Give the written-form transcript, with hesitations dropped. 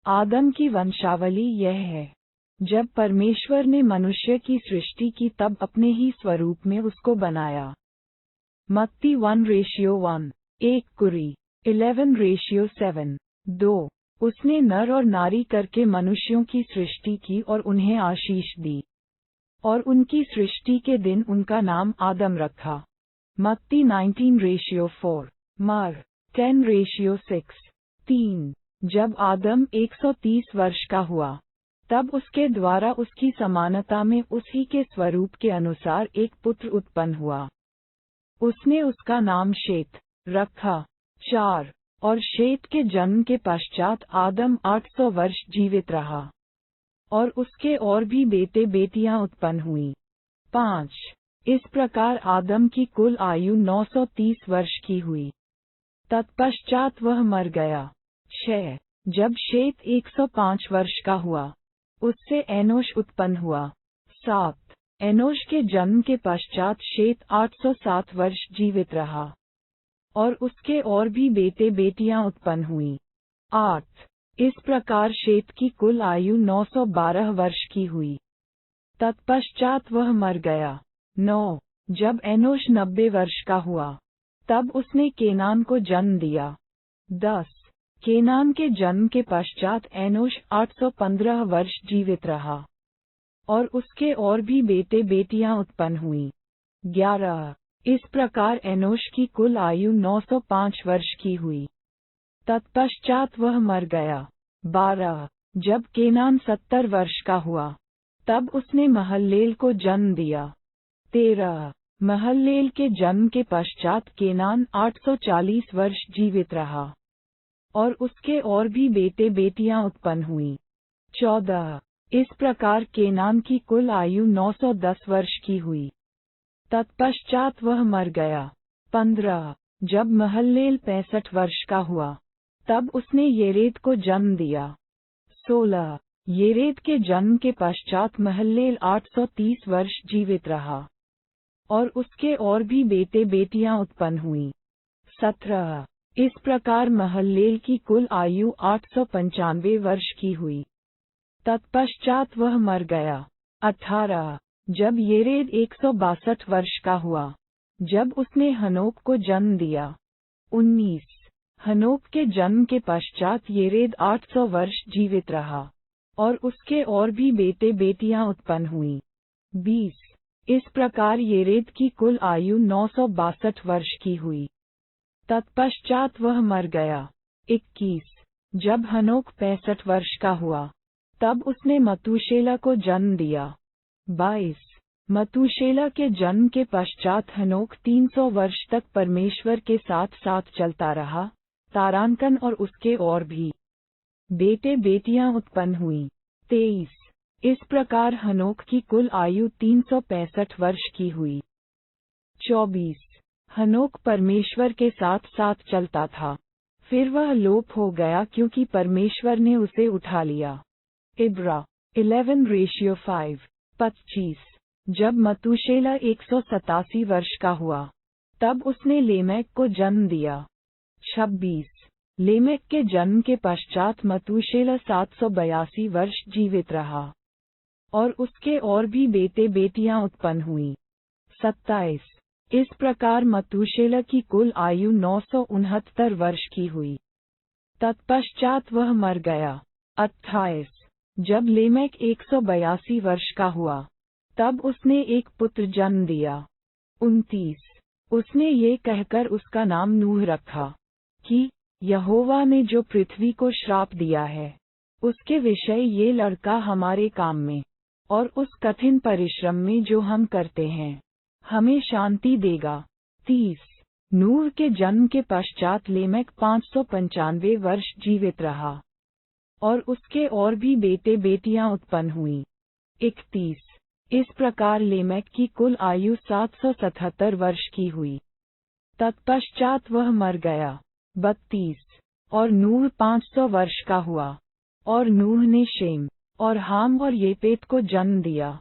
आदम की वंशावली यह है। जब परमेश्वर ने मनुष्य की सृष्टि की तब अपने ही स्वरूप में उसको बनाया। मत्ती 1:1, 1 कुरी 11:7, 2। उसने नर और नारी करके मनुष्यों की सृष्टि की और उन्हें आशीष दी, और उनकी सृष्टि के दिन उनका नाम आदम रखा। मत्ती 19:4, मर 10:6, 3। जब आदम 130 वर्ष का हुआ, तब उसके द्वारा उसकी समानता में उसी के स्वरूप के अनुसार एक पुत्र उत्पन्न हुआ। उसने उसका नाम शेत रखा। 4। और शेत के जन्म के पश्चात आदम 800 वर्ष जीवित रहा, और उसके और भी बेटे बेटियां उत्पन्न हुईं। 5। इस प्रकार आदम की कुल आयु 930 वर्ष की हुई। तत्पश्चात वह मर गया। 6। जब शेत 105 वर्ष का हुआ, उससे एनोश उत्पन्न हुआ। 7। एनोश के जन्म के पश्चात शेत 807 वर्ष जीवित रहा, और उसके और भी बेटे बेटियां उत्पन्न हुईं। 8। इस प्रकार शेत की कुल आयु 912 वर्ष की हुई। तत्पश्चात वह मर गया। 9। जब एनोश 90 वर्ष का हुआ, तब उसने केनान को जन्म दिया। 10। केनान के जन्म के पश्चात एनोश 815 वर्ष जीवित रहा, और उसके और भी बेटे बेटियां उत्पन्न हुईं। 11। इस प्रकार एनोश की कुल आयु 905 वर्ष की हुई। तत्पश्चात वह मर गया। 12। जब केनान 70 वर्ष का हुआ, तब उसने महल्लेल को जन्म दिया। 13। महल्लेल के जन्म के पश्चात केनान 840 वर्ष जीवित रहा, और उसके और भी बेटे बेटियां उत्पन्न हुईं। 14। इस प्रकार केनान की कुल आयु 910 वर्ष की हुई। तत्पश्चात वह मर गया। 15। जब महल्लेल 65 वर्ष का हुआ, तब उसने येरेद को जन्म दिया। 16। येरेद के जन्म के पश्चात महल्लेल 830 वर्ष जीवित रहा, और उसके और भी बेटे बेटियां उत्पन्न हुईं। 17। इस प्रकार महल्लेल की कुल आयु 895 वर्ष की हुई। तत्पश्चात वह मर गया। 18। जब येरेद 162 वर्ष का हुआ, जब उसने हनोक को जन्म दिया। 19। हनोक के जन्म के पश्चात येरेद 800 वर्ष जीवित रहा, और उसके और भी बेटे बेटियां उत्पन्न हुईं। 20। इस प्रकार येरेद की कुल आयु 962 वर्ष की हुई। तत्पश्चात वह मर गया। 21। जब हनोक 65 वर्ष का हुआ, तब उसने मतूशेला को जन्म दिया। 22। मतूशेला के जन्म के पश्चात हनोक 300 वर्ष तक परमेश्वर के साथ साथ चलता रहा। तारांकन और उसके और भी बेटे बेटियां उत्पन्न हुईं। 23। इस प्रकार हनोक की कुल आयु 365 वर्ष की हुई। 24। हनोक परमेश्वर के साथ साथ चलता था, फिर वह लोप हो गया क्योंकि परमेश्वर ने उसे उठा लिया। इब्रा 11:5। 25। जब मतूशेला 187 वर्ष का हुआ, तब उसने लेमेक को जन्म दिया। 26। लेमेक के जन्म के पश्चात मतूशेला 782 वर्ष जीवित रहा, और उसके और भी बेटे बेटियां उत्पन्न हुईं। 27। इस प्रकार मतूशेला की कुल आयु 969 वर्ष की हुई। तत्पश्चात वह मर गया। 28। जब लेमेक 182 वर्ष का हुआ, तब उसने एक पुत्र जन्म दिया। 29। उसने ये कहकर उसका नाम नूह रखा कि यहोवा ने जो पृथ्वी को श्राप दिया है, उसके विषय ये लड़का हमारे काम में और उस कठिन परिश्रम में जो हम करते हैं, हमें शांति देगा। 30। नूह के जन्म के पश्चात लेमेक 595 वर्ष जीवित रहा, और उसके और भी बेटे बेटियां उत्पन्न हुईं। 31। इस प्रकार लेमेक की कुल आयु 777 वर्ष की हुई। तत्पश्चात वह मर गया। 32। और नूह 500 वर्ष का हुआ, और नूह ने शेम और हाम और येपेत को जन्म दिया।